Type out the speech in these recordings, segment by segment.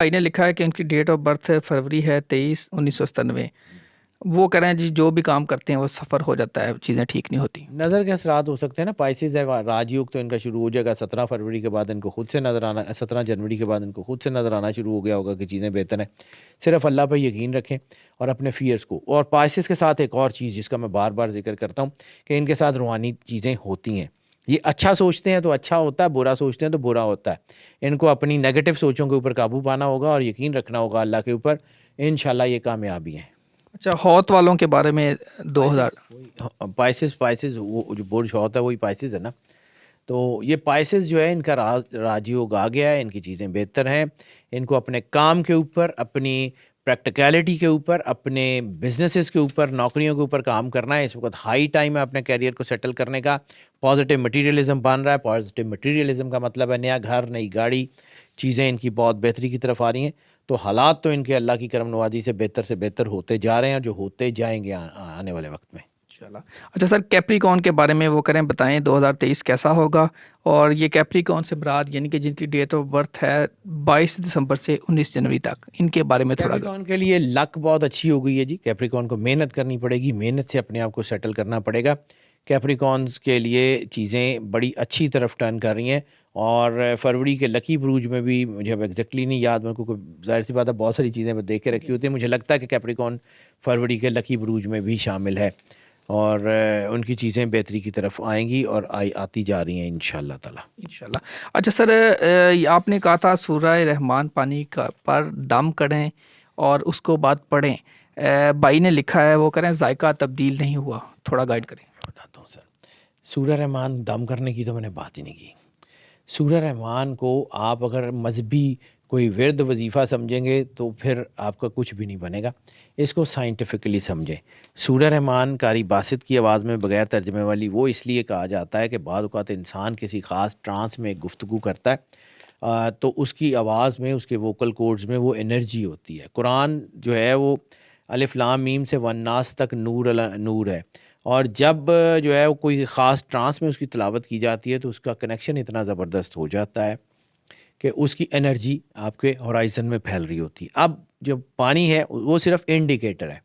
بھائی نے لکھا ہے کہ ان کی ڈیٹ آف برتھ فروری ہے 23/1997۔ وہ کہہ رہے ہیں جی جو بھی کام کرتے ہیں وہ سفر ہو جاتا ہے، چیزیں ٹھیک نہیں ہوتی۔ نظر کے اثرات ہو سکتے ہیں نا، پائسز ہے، راج یوگ تو ان کا شروع ہو جائے گا 17 فروری کے بعد، ان کو خود سے نظر آنا، 17 جنوری کے بعد ان کو خود سے نظر آنا شروع ہو گیا ہوگا کہ چیزیں بہتر ہیں۔ صرف اللہ پہ یقین رکھیں اور اپنے فیئرز کو۔ اور پائسز کے ساتھ ایک اور چیز جس کا میں بار بار ذکر کرتا ہوں کہ ان کے ساتھ روحانی چیزیں ہوتی ہیں۔ یہ اچھا سوچتے ہیں تو اچھا ہوتا ہے، برا سوچتے ہیں تو برا ہوتا ہے۔ ان کو اپنی نیگیٹو سوچوں کے اوپر قابو پانا ہوگا اور یقین رکھنا ہوگا اللہ کے اوپر، انشاءاللہ یہ کامیابی ہیں۔ اچھا، ہوت والوں کے بارے میں 2000 پائسز وہ جو برج ہوتا ہے وہی پائسز ہے نا، تو یہ پائسز جو ہے ان کا راج یوگ آ گیا ہے، ان کی چیزیں بہتر ہیں۔ ان کو اپنے کام کے اوپر، اپنی پریکٹیکلٹی کے اوپر، اپنے بزنسز کے اوپر، نوکریوں کے اوپر کام کرنا ہے۔ اس وقت ہائی ٹائم ہے اپنے کیریئر کو سیٹل کرنے کا۔ پازیٹیو مٹیریلزم بن رہا ہے۔ پازیٹیو مٹیریلزم کا مطلب ہے نیا گھر، نئی گاڑی، چیزیں ان کی بہت بہتری کی طرف آ رہی ہیں۔ تو حالات تو ان کے اللہ کی کرم نوازی سے بہتر ہوتے جا رہے ہیں، جو ہوتے جائیں گے آنے والے وقت میں۔ اچھا سر، کیپریکون کے بارے میں وہ کریں، بتائیں 2023 کیسا ہوگا؟ اور یہ کیپریکون سے مراد یعنی کہ جن کی ڈیٹ آف برتھ ہے 22 دسمبر سے 19 جنوری تک، ان کے بارے میں تھوڑا۔ کیپریکون کے لیے لک بہت اچھی ہو گئی ہے جی۔ کیپریکون کو محنت کرنی پڑے گی، محنت سے اپنے آپ کو سیٹل کرنا پڑے گا۔ کیپریکونز کے لیے چیزیں بڑی اچھی طرف ٹرن کر رہی ہیں۔ اور فروری کے لکی بروج میں بھی مجھے اب ایگزیکٹلی نہیں یاد، میرے کو ظاہر سی بات ہے بہت ساری چیزیں میں دیکھ کے رکھی ہوتی ہیں، مجھے لگتا ہے کہ کیپریکون فروری کے لکی بروج میں بھی شامل ہے، اور ان کی چیزیں بہتری کی طرف آئیں گی اور آتی جا رہی ہیں انشاءاللہ تعالی۔ انشاءاللہ۔ اچھا سر، آپ نے کہا تھا سورہ رحمان پانی پر دم کریں اور اس کو بعد پڑھیں، بھائی نے لکھا ہے وہ کریں ذائقہ تبدیل نہیں ہوا، تھوڑا گائیڈ کریں۔ بتاتا ہوں سر، سورہ رحمان دم کرنے کی تو میں نے بات ہی نہیں کی۔ سورہ رحمان کو آپ اگر مذہبی کوئی ورد وظیفہ سمجھیں گے تو پھر آپ کا کچھ بھی نہیں بنے گا۔ اس کو سائنٹیفکلی سمجھیں۔ سورہ رحمان قاری باسط کی آواز میں بغیر ترجمے والی وہ اس لیے کہا جاتا ہے کہ بعض اوقات انسان کسی خاص ٹرانس میں گفتگو کرتا ہے، تو اس کی آواز میں، اس کے ووکل کورڈز میں وہ انرجی ہوتی ہے۔ قرآن جو ہے وہ الف لام میم سے والناس تک نور نور ہے، اور جب جو ہے وہ کوئی خاص ٹرانس میں اس کی تلاوت کی جاتی ہے تو اس کا کنیکشن اتنا زبردست ہو جاتا ہے کہ اس کی انرجی آپ کے ہورائزن میں پھیل رہی ہوتی ہے۔ اب جو پانی ہے وہ صرف انڈیکیٹر ہے،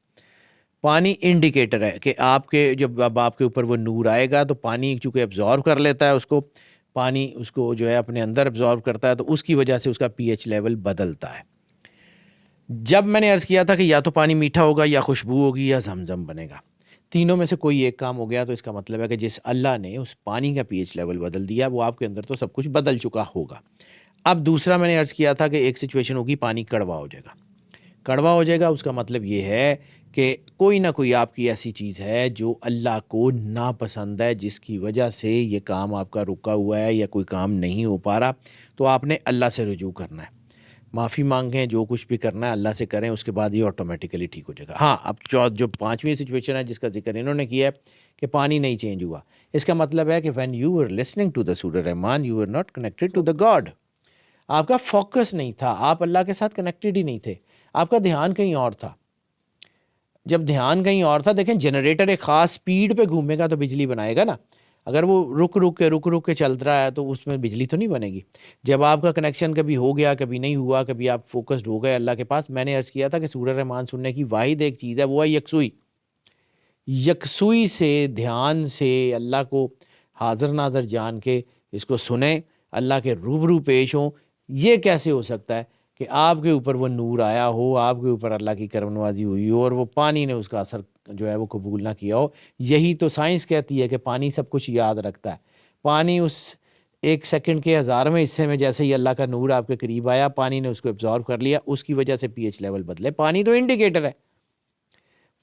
پانی انڈیکیٹر ہے کہ آپ کے جب اب آپ کے اوپر وہ نور آئے گا تو پانی چونکہ ایبزارو کر لیتا ہے اس کو، پانی اس کو جو ہے اپنے اندر ایبزارو کرتا ہے، تو اس کی وجہ سے اس کا پی ایچ لیول بدلتا ہے۔ جب میں نے عرض کیا تھا کہ یا تو پانی میٹھا ہوگا، یا خوشبو ہوگی، یا زمزم بنے گا، تینوں میں سے کوئی ایک کام ہو گیا، تو اس کا مطلب ہے کہ جس اللہ نے اس پانی کا پی ایچ لیول بدل دیا وہ آپ کے اندر تو سب کچھ بدل چکا ہوگا۔ اب دوسرا میں نے عرض کیا تھا کہ ایک سچویشن ہوگی پانی کڑوا ہو جائے گا۔ کڑوا ہو جائے گا اس کا مطلب یہ ہے کہ کوئی نہ کوئی آپ کی ایسی چیز ہے جو اللہ کو ناپسند ہے، جس کی وجہ سے یہ کام آپ کا رکا ہوا ہے یا کوئی کام نہیں ہو پا رہا، تو آپ نے اللہ سے رجوع کرنا ہے، معافی مانگیں، جو کچھ بھی کرنا ہے اللہ سے کریں، اس کے بعد یہ آٹومیٹیکلی ٹھیک ہو جائے گا۔ ہاں، اب جو پانچویں سچویشن ہے جس کا ذکر انہوں نے کیا ہے کہ پانی نہیں چینج ہوا، اس کا مطلب ہے کہ when you were listening to the سورہ رحمان you were not connected to the God۔ آپ کا فوکس نہیں تھا، آپ اللہ کے ساتھ کنیکٹڈ ہی نہیں تھے، آپ کا دھیان کہیں اور تھا۔ جب دھیان کہیں اور تھا، دیکھیں جنریٹر ایک خاص سپیڈ پہ گھومے گا تو بجلی بنائے گا نا، اگر وہ رک کے چل رہا ہے تو اس میں بجلی تو نہیں بنے گی۔ جب آپ کا کنیکشن کبھی ہو گیا، کبھی نہیں ہوا، کبھی آپ فوکسڈ ہو گئے اللہ کے پاس، میں نے عرض کیا تھا کہ سورہ رحمان سننے کی واحد ایک چیز ہے، وہ ہے یکسوئی۔ یکسوئی سے، دھیان سے اللہ کو حاضر ناظر جان کے اس کو سنیں، اللہ کے روبرو پیش ہوں۔ یہ کیسے ہو سکتا ہے کہ آپ کے اوپر وہ نور آیا ہو، آپ کے اوپر اللہ کی کرم نوازی ہوئی ہو، اور وہ پانی نے اس کا اثر جو ہے وہ قبول نہ کیا ہو؟ یہی تو سائنس کہتی ہے کہ پانی سب کچھ یاد رکھتا ہے۔ پانی اس ایک سیکنڈ کے 1000ویں حصے میں جیسے ہی اللہ کا نور آپ کے قریب آیا، پانی نے اس کو ایبزارب کر لیا، اس کی وجہ سے پی ایچ لیول بدلے۔ پانی تو انڈیکیٹر ہے،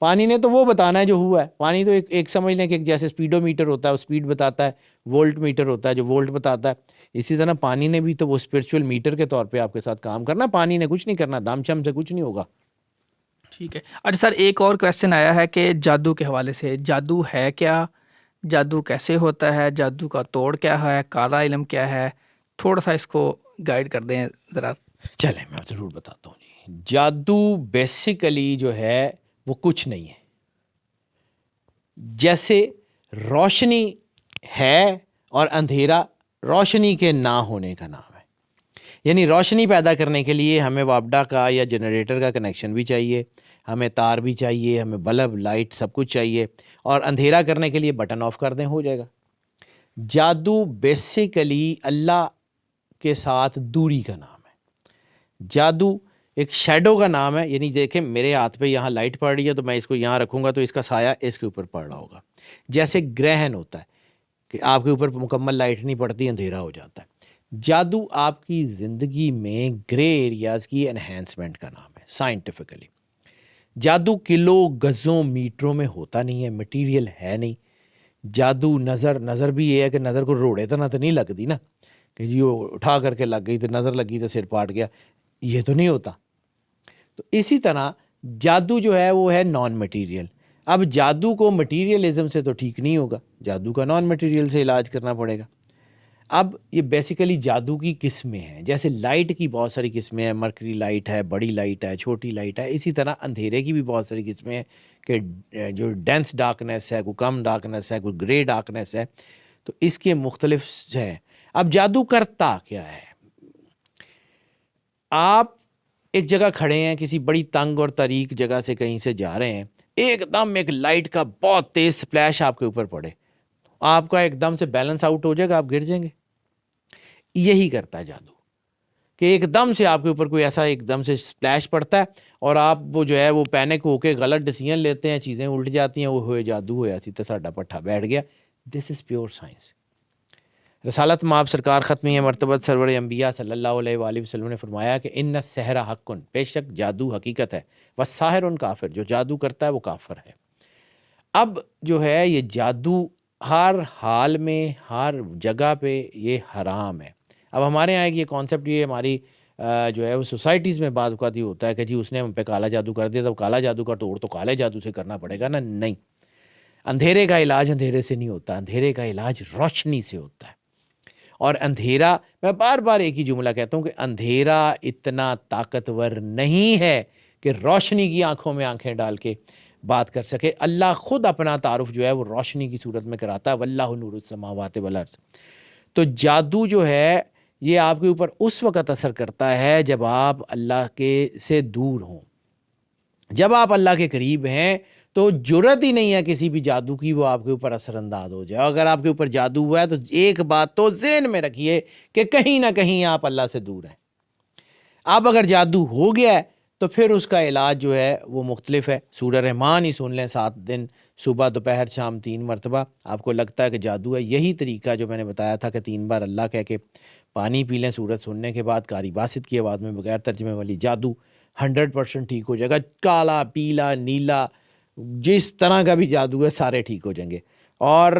پانی نے تو وہ بتانا ہے جو ہوا ہے۔ پانی تو ایک سمجھ لیں کہ ایک جیسے سپیڈو میٹر ہوتا ہے وہ سپیڈ بتاتا ہے، وولٹ میٹر ہوتا ہے جو وولٹ بتاتا ہے، اسی طرح پانی نے بھی تو وہ اسپرچول میٹر کے طور پہ آپ کے ساتھ کام کرنا۔ پانی نے کچھ نہیں کرنا، دم شم سے کچھ نہیں ہوگا۔ ٹھیک ہے۔ اچھا سر، ایک اور کویسچن آیا ہے کہ جادو کے حوالے سے، جادو ہے کیا؟ جادو کیسے ہوتا ہے؟ جادو کا توڑ کیا ہے؟ کالا علم کیا ہے؟ تھوڑا سا اس کو گائیڈ کر دیں ذرا۔ چلیں میں ضرور بتاتا ہوں جی۔ جادو بیسیکلی جو ہے وہ کچھ نہیں ہے، جیسے روشنی ہے اور اندھیرا روشنی کے نہ ہونے کا نام ہے۔ یعنی روشنی پیدا کرنے کے لیے ہمیں وابڈا کا یا جنریٹر کا کنیکشن بھی چاہیے، ہمیں تار بھی چاہیے، ہمیں بلب لائٹ سب کچھ چاہیے، اور اندھیرا کرنے کے لیے بٹن آف کر دیں، ہو جائے گا۔ جادو بیسیکلی اللہ کے ساتھ دوری کا نام ہے۔ جادو ایک شیڈو کا نام ہے، یعنی دیکھیں میرے ہاتھ پہ یہاں لائٹ پڑ رہی ہے تو میں اس کو یہاں رکھوں گا تو اس کا سایہ اس کے اوپر پڑ رہا ہوگا۔ جیسے گرہن ہوتا ہے کہ آپ کے اوپر مکمل لائٹ نہیں پڑتی، اندھیرا ہو جاتا ہے۔ جادو آپ کی زندگی میں گرے ایریاز کی انہینسمنٹ کا نام ہے سائنٹیفکلی۔ جادو کلو گزوں میٹروں میں ہوتا نہیں ہے، مٹیریل ہے نہیں۔ جادو نظر بھی یہ ہے کہ نظر کو روڑے تو نہیں لگتی نا، کہ جی وہ اٹھا کر کے لگ گئی تو نظر لگی تو سر پاٹ گیا، یہ تو نہیں ہوتا۔ تو اسی طرح جادو جو ہے وہ ہے نان مٹیریل۔ اب جادو کو مٹیریلزم سے تو ٹھیک نہیں ہوگا، جادو کا نان مٹیریل سے علاج کرنا پڑے گا۔ اب یہ بیسیکلی جادو کی قسمیں ہیں، جیسے لائٹ کی بہت ساری قسمیں ہیں، مرکری لائٹ ہے، بڑی لائٹ ہے، چھوٹی لائٹ ہے، اسی طرح اندھیرے کی بھی بہت ساری قسمیں ہیں کہ جو ڈینس ڈارکنیس ہے، کوئی کم ڈارکنیس ہے، کوئی گرے ڈارکنیس ہے، تو اس کے مختلف ہیں۔ اب جادو کرتا کیا ہے؟ آپ ایک جگہ کھڑے ہیں، کسی بڑی تنگ اور تاریک جگہ سے کہیں سے جا رہے ہیں، ایک دم ایک لائٹ کا بہت تیز سپلیش آپ کے اوپر پڑے، آپ کا ایک دم سے بیلنس آؤٹ ہو جائے گا، آپ گر جائیں گے۔ یہی کرتا ہے جادو کہ ایک دم سے آپ کے اوپر کوئی ایسا ایک دم سے سپلیش پڑتا ہے اور آپ وہ جو ہے وہ پینک ہو کے غلط ڈیسیژن لیتے ہیں، چیزیں الٹ جاتی ہیں، وہ ہوئے جادو ہویا سی تے ساڈا پٹھا بیٹھ گیا۔ دس از پیور سائنس۔ رسالت مآب سرکار ختمی مرتبت سرور انبیاء صلی اللہ علیہ وآلہ وسلم نے فرمایا کہ ان السحر حق، بے شک جادو حقیقت ہے، والساحر کافر، جو جادو کرتا ہے وہ کافر ہے۔ اب جو ہے یہ جادو ہر حال میں ہر جگہ پہ یہ حرام ہے۔ اب ہمارے یہاں یہ کانسیپٹ یہ ہماری جو ہے وہ سوسائٹیز میں بعض اوقات یہ ہوتا ہے کہ جی اس نے ہم پہ کالا جادو کر دیا تو کالا جادو کا توڑ تو کالے جادو سے کرنا پڑے گا نا۔ نہیں، اندھیرے کا علاج اندھیرے سے نہیں ہوتا، اندھیرے کا علاج روشنی سے ہوتا ہے۔ اور اندھیرا، میں بار بار ایک ہی جملہ کہتا ہوں کہ اندھیرا اتنا طاقتور نہیں ہے کہ روشنی کی آنکھوں میں آنکھیں ڈال کے بات کر سکے۔ اللہ خود اپنا تعارف جو ہے وہ روشنی کی صورت میں کراتا ہے، واللہ نور السماوات والارض۔ تو جادو جو ہے یہ آپ کے اوپر اس وقت اثر کرتا ہے جب آپ اللہ کے سے دور ہوں۔ جب آپ اللہ کے قریب ہیں تو جرت ہی نہیں ہے کسی بھی جادو کی وہ آپ کے اوپر اثر انداز ہو جائے۔ اگر آپ کے اوپر جادو ہوا ہے تو ایک بات تو ذہن میں رکھیے کہ کہیں نہ کہیں آپ اللہ سے دور ہیں۔ اب اگر جادو ہو گیا ہے تو پھر اس کا علاج جو ہے وہ مختلف ہے۔ سورہ رحمان ہی سن لیں، 7 دن صبح دوپہر شام 3 مرتبہ۔ آپ کو لگتا ہے کہ جادو ہے، یہی طریقہ جو میں نے بتایا تھا کہ 3 بار اللہ کہہ کے پانی پی لیں سورت سننے کے بعد، قاری باسط کی آواز میں بغیر ترجمے والی، جادو 100% ٹھیک ہو جائے گا۔ کالا، پیلا، نیلا، جس طرح کا بھی جادو ہے سارے ٹھیک ہو جائیں گے۔ اور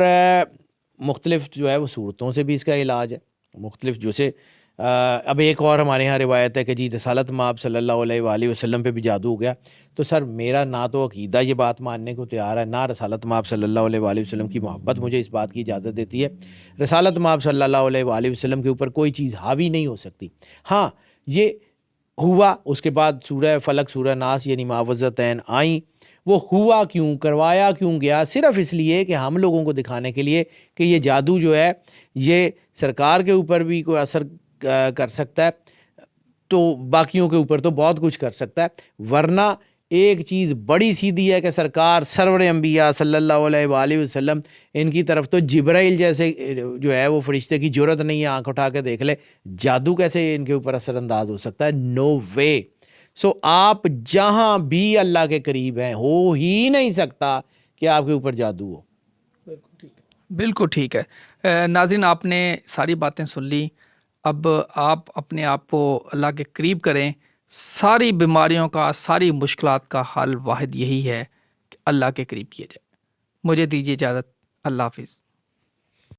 مختلف جو ہے وہ صورتوں سے بھی اس کا علاج ہے، مختلف جیسے اب ایک اور ہمارے ہاں روایت ہے کہ جی رسالت مآب صلی اللہ علیہ وآلہ وسلم پہ بھی جادو ہو گیا۔ تو سر میرا نہ تو عقیدہ یہ بات ماننے کو تیار ہے، نہ رسالت مآب صلی اللہ علیہ وآلہ وسلم کی محبت مجھے اس بات کی اجازت دیتی ہے۔ رسالت مآب صلی اللہ علیہ وآلہ وسلم کے اوپر کوئی چیز حاوی نہیں ہو سکتی۔ ہاں یہ ہوا، اس کے بعد سورہ فلق سورہ ناس یعنی معوذتین آئیں، وہ ہوا کیوں، کروایا کیوں گیا؟ صرف اس لیے کہ ہم لوگوں کو دکھانے کے لیے کہ یہ جادو جو ہے یہ سرکار کے اوپر بھی کوئی اثر کر سکتا ہے، تو باقیوں کے اوپر تو بہت کچھ کر سکتا ہے۔ ورنہ ایک چیز بڑی سیدھی ہے کہ سرکار سرور انبیاء صلی اللہ علیہ وآلہ وسلم، ان کی طرف تو جبرائیل جیسے جو ہے وہ فرشتے کی جرت نہیں ہے آنکھ اٹھا کے دیکھ لے، جادو کیسے ان کے اوپر اثر انداز ہو سکتا ہے؟ نو وے۔ سو آپ جہاں بھی اللہ کے قریب ہیں ہو ہی نہیں سکتا کہ آپ کے اوپر جادو ہو۔ بالکل ٹھیک ہے۔ ناظرین، آپ نے ساری باتیں سن لی، اب آپ اپنے آپ کو اللہ کے قریب کریں۔ ساری بیماریوں کا، ساری مشکلات کا حل واحد یہی ہے کہ اللہ کے قریب کیا جائے۔ مجھے دیجیے اجازت، اللہ حافظ۔